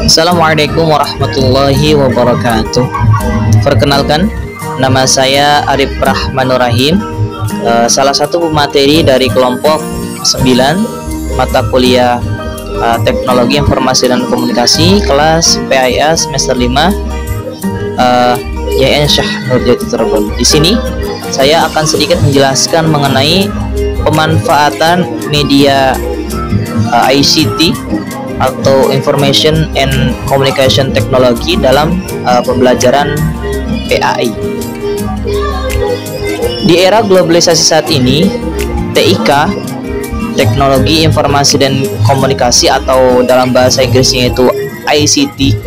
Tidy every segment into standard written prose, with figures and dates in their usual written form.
Assalamualaikum warahmatullahi wabarakatuh. Perkenalkan, nama saya Arif Rahmanur Rahim, salah satu pemateri dari kelompok 9 mata kuliah Teknologi Informasi dan Komunikasi kelas PIA semester 5 YN Syah Nurjati Cirebon. Di sini saya akan sedikit menjelaskan mengenai pemanfaatan media ICT atau Information and Communication Technology dalam pembelajaran PAI. Di era globalisasi saat ini, TIK, Teknologi Informasi dan Komunikasi, atau dalam bahasa Inggrisnya itu ICT,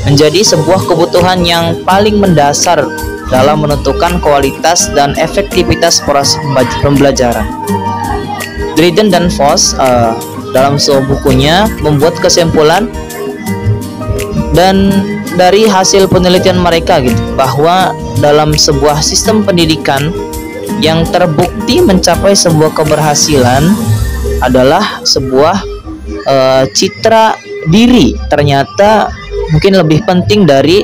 menjadi sebuah kebutuhan yang paling mendasar dalam menentukan kualitas dan efektivitas proses pembelajaran. Dryden dan Voss dalam sebuah bukunya membuat kesimpulan dan dari hasil penelitian mereka gitu, bahwa dalam sebuah sistem pendidikan yang terbukti mencapai sebuah keberhasilan adalah sebuah citra diri ternyata mungkin lebih penting dari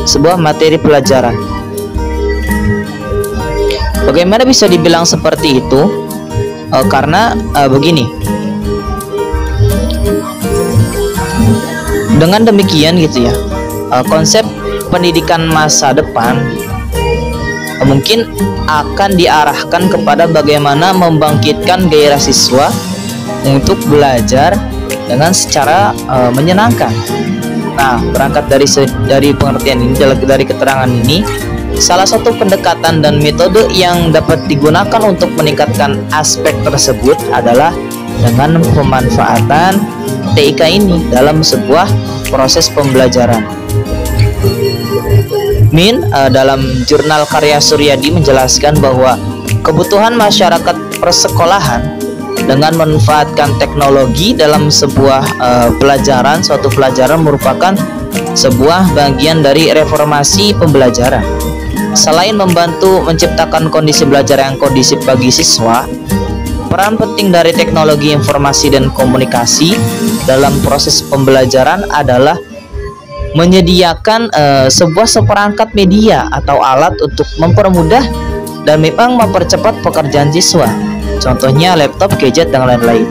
sebuah materi pelajaran. Bagaimana bisa dibilang seperti itu? Karena begini, dengan demikian gitu ya, konsep pendidikan masa depan mungkin akan diarahkan kepada bagaimana membangkitkan gairah siswa untuk belajar dengan secara menyenangkan. Nah, berangkat dari pengertian ini, dari keterangan ini, salah satu pendekatan dan metode yang dapat digunakan untuk meningkatkan aspek tersebut adalah dengan pemanfaatan TIK ini dalam sebuah proses pembelajaran. Min dalam jurnal Karya Suryadi menjelaskan bahwa kebutuhan masyarakat persekolahan dengan memanfaatkan teknologi dalam sebuah suatu pelajaran merupakan sebuah bagian dari reformasi pembelajaran. Selain membantu menciptakan kondisi belajar yang kondusif bagi siswa, peran penting dari teknologi informasi dan komunikasi dalam proses pembelajaran adalah menyediakan sebuah seperangkat media atau alat untuk mempermudah dan memang mempercepat pekerjaan siswa, contohnya laptop, gadget, dan lain-lain,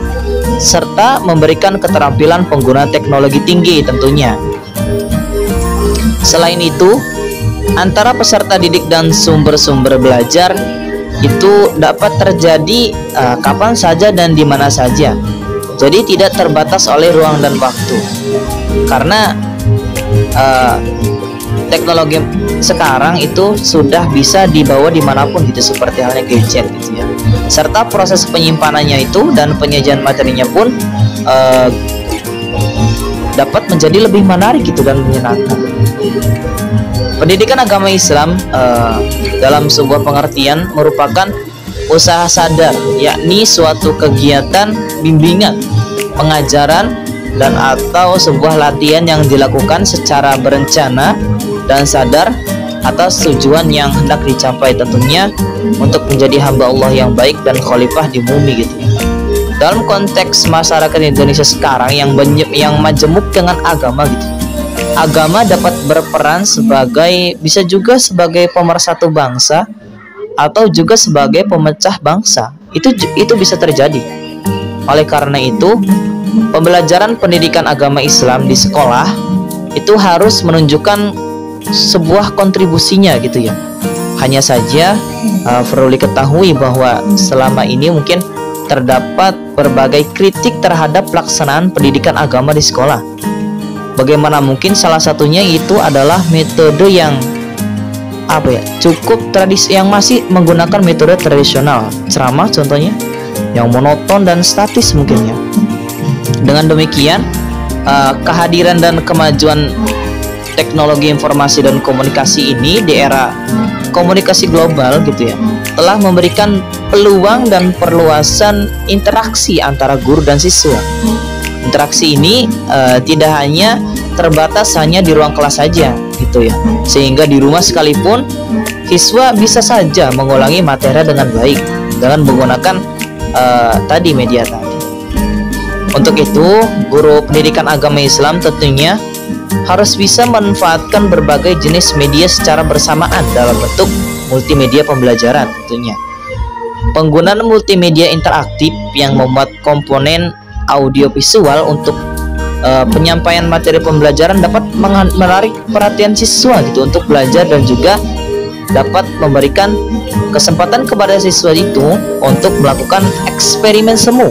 serta memberikan keterampilan pengguna teknologi tinggi tentunya. Selain itu, antara peserta didik dan sumber-sumber belajar itu dapat terjadi kapan saja dan di mana saja. Jadi tidak terbatas oleh ruang dan waktu. Karena teknologi sekarang itu sudah bisa dibawa dimanapun gitu, seperti halnya gadget gitu ya. Serta proses penyimpanannya itu dan penyajian materinya pun dapat menjadi lebih menarik gitu dan menyenangkan. Pendidikan agama Islam dalam sebuah pengertian merupakan usaha sadar, yakni suatu kegiatan bimbingan, pengajaran, dan atau sebuah latihan yang dilakukan secara berencana dan sadar atas tujuan yang hendak dicapai, tentunya untuk menjadi hamba Allah yang baik dan khalifah di bumi gitu. Dalam konteks masyarakat Indonesia sekarang yang majemuk dengan agama gitu, agama dapat berperan bisa juga sebagai pemersatu bangsa atau juga sebagai pemecah bangsa. Itu bisa terjadi. Oleh karena itu, pembelajaran pendidikan agama Islam di sekolah itu harus menunjukkan sebuah kontribusinya gitu ya. Hanya saja perlu diketahui bahwa selama ini mungkin terdapat berbagai kritik terhadap pelaksanaan pendidikan agama di sekolah. Bagaimana mungkin salah satunya itu adalah metode yang cukup tradisi, yang masih menggunakan metode tradisional, ceramah contohnya, yang monoton dan statis mungkin ya. Dengan demikian, kehadiran dan kemajuan teknologi informasi dan komunikasi ini di era komunikasi global gitu ya, telah memberikan peluang dan perluasan interaksi antara guru dan siswa. Interaksi ini tidak hanya terbatas hanya di ruang kelas saja gitu ya, sehingga di rumah sekalipun siswa bisa saja mengulangi materi dengan baik dengan menggunakan media tadi. Untuk itu, guru pendidikan agama Islam tentunya harus bisa memanfaatkan berbagai jenis media secara bersamaan dalam bentuk multimedia pembelajaran tentunya. Penggunaan multimedia interaktif yang memuat komponen audiovisual untuk penyampaian materi pembelajaran dapat menarik perhatian siswa gitu untuk belajar, dan juga dapat memberikan kesempatan kepada siswa itu untuk melakukan eksperimen semu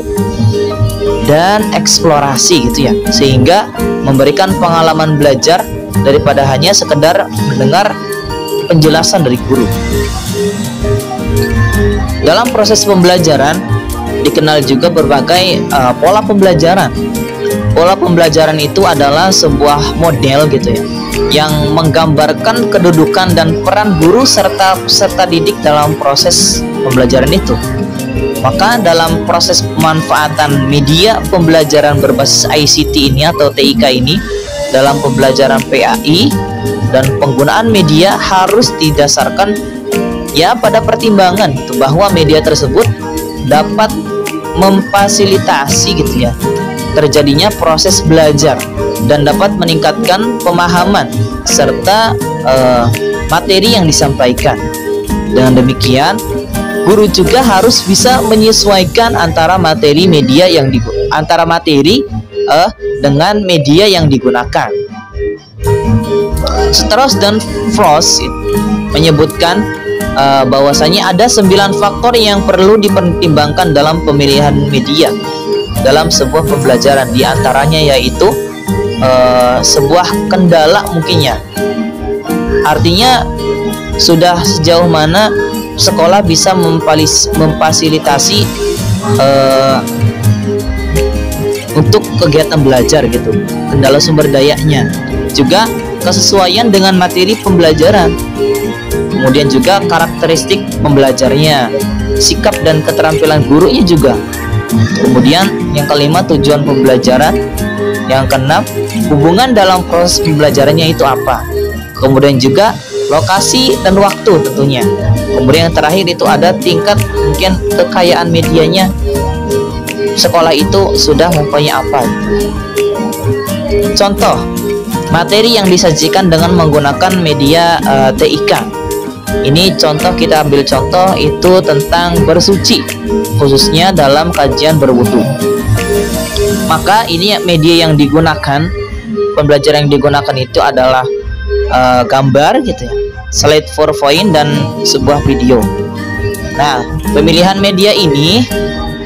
dan eksplorasi gitu ya, sehingga memberikan pengalaman belajar daripada hanya sekedar mendengar penjelasan dari guru. Dalam proses pembelajaran dikenal juga berbagai pola pembelajaran. Pola pembelajaran itu adalah sebuah model gitu ya, yang menggambarkan kedudukan dan peran guru serta peserta didik dalam proses pembelajaran itu. Maka dalam proses pemanfaatan media pembelajaran berbasis ICT ini atau TIK ini dalam pembelajaran PAI, dan penggunaan media harus didasarkan ya pada pertimbangan itu, bahwa media tersebut dapat memfasilitasi gitu ya terjadinya proses belajar dan dapat meningkatkan pemahaman serta materi yang disampaikan. Dengan demikian, guru juga harus bisa menyesuaikan antara materi dengan media yang digunakan. Strauss dan Frost menyebutkan bahwasanya ada 9 faktor yang perlu dipertimbangkan dalam pemilihan media dalam sebuah pembelajaran. Di antaranya yaitu sebuah kendala mungkinnya, artinya sudah sejauh mana sekolah bisa memfasilitasi untuk kegiatan belajar gitu, kendala sumber dayanya, juga kesesuaian dengan materi pembelajaran, kemudian juga karakteristik pembelajarnya, sikap dan keterampilan gurunya juga. Kemudian yang kelima, tujuan pembelajaran. Yang keenam, hubungan dalam proses pembelajarannya itu apa. Kemudian juga lokasi dan waktu tentunya. Kemudian yang terakhir itu ada tingkat mungkin kekayaan medianya, sekolah itu sudah mempunyai apa. Contoh materi yang disajikan dengan menggunakan media TIK. Ini contoh, kita ambil contoh itu tentang bersuci, khususnya dalam kajian berwudu. Maka ini media yang digunakan, pembelajaran yang digunakan itu adalah gambar gitu ya, slide PowerPoint dan sebuah video. Nah, pemilihan media ini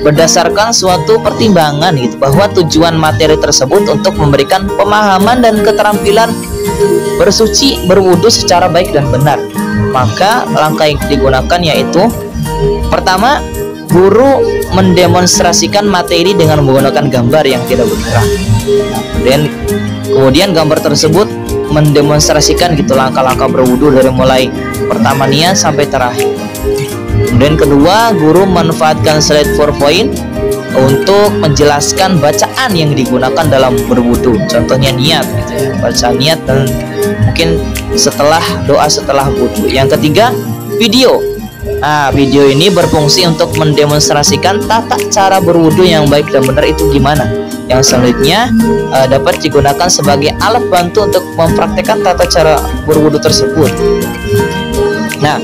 berdasarkan suatu pertimbangan gitu, bahwa tujuan materi tersebut untuk memberikan pemahaman dan keterampilan bersuci berwudu secara baik dan benar. Maka langkah yang digunakan yaitu pertama, guru mendemonstrasikan materi dengan menggunakan gambar yang tidak bergerak. Dan kemudian gambar tersebut mendemonstrasikan gitu langkah-langkah berwudu dari mulai pertama niat sampai terakhir. Kemudian kedua, guru memanfaatkan slide PowerPoint untuk menjelaskan bacaan yang digunakan dalam berwudu. Contohnya niat gitu ya, baca niat dan mungkin setelah doa setelah wudu. Yang ketiga, video. Nah, video ini berfungsi untuk mendemonstrasikan tata cara berwudu yang baik dan benar itu gimana. Yang selanjutnya dapat digunakan sebagai alat bantu untuk mempraktekkan tata cara berwudu tersebut. Nah,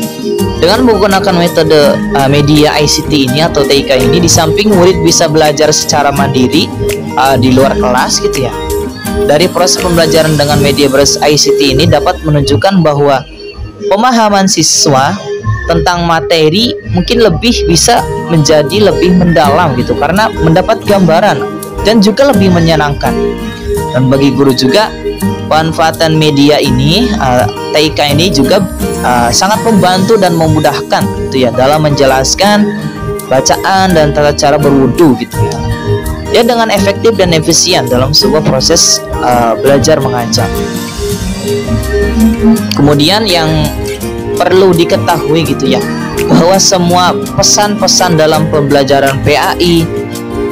dengan menggunakan metode media ICT ini atau TIK ini, di samping murid bisa belajar secara mandiri di luar kelas gitu ya, dari proses pembelajaran dengan media berbasis ICT ini dapat menunjukkan bahwa pemahaman siswa tentang materi mungkin bisa menjadi lebih mendalam gitu, karena mendapat gambaran dan juga lebih menyenangkan. Dan bagi guru juga, pemanfaatan media ini TIK ini juga sangat membantu dan memudahkan gitu ya dalam menjelaskan bacaan dan tata cara berwudu gitu ya, dengan efektif dan efisien dalam sebuah proses belajar mengajar. Kemudian yang perlu diketahui gitu ya, bahwa semua pesan-pesan dalam pembelajaran PAI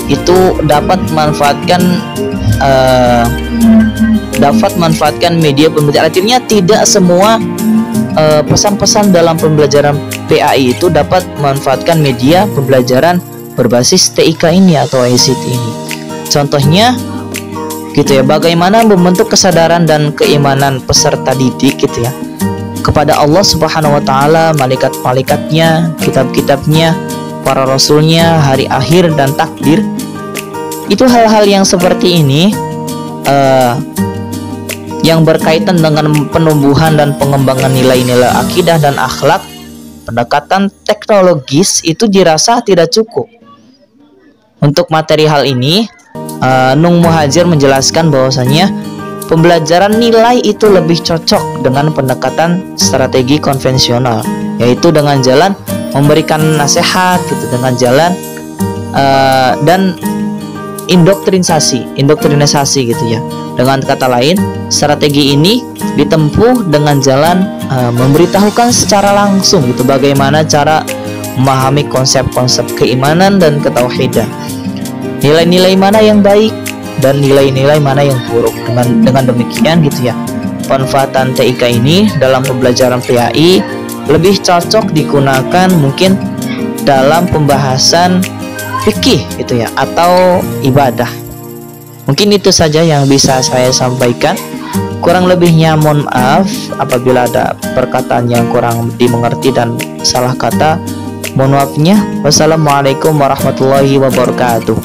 itu dapat manfaatkan media pembelajaran. Artinya tidak semua pesan-pesan dalam pembelajaran PAI itu dapat memanfaatkan media pembelajaran berbasis TIK ini atau ICT ini. Contohnya gitu ya, bagaimana membentuk kesadaran dan keimanan peserta didik gitu ya kepada Allah Subhanahu wa taala, malaikat-malaikatnya, kitab-kitabnya, para rasulnya, hari akhir dan takdir. Itu hal-hal yang seperti ini yang berkaitan dengan penumbuhan dan pengembangan nilai-nilai akidah dan akhlak. Pendekatan teknologis itu dirasa tidak cukup. Untuk materi hal ini, Nung Muhajir menjelaskan bahwasanya pembelajaran nilai itu lebih cocok dengan pendekatan strategi konvensional, yaitu dengan jalan memberikan nasihat gitu, dengan jalan dan indoktrinasi gitu ya. Dengan kata lain, strategi ini ditempuh dengan jalan memberitahukan secara langsung gitu bagaimana cara memahami konsep-konsep keimanan dan ketauhidan, nilai-nilai mana yang baik dan nilai-nilai mana yang buruk. Dengan demikian gitu ya, pemanfaatan TIK ini dalam pembelajaran PAI lebih cocok digunakan mungkin dalam pembahasan fikih gitu ya, atau ibadah. Mungkin itu saja yang bisa saya sampaikan. Kurang lebihnya mohon maaf apabila ada perkataan yang kurang dimengerti dan salah kata. Mohon maafnya. Wassalamualaikum warahmatullahi wabarakatuh.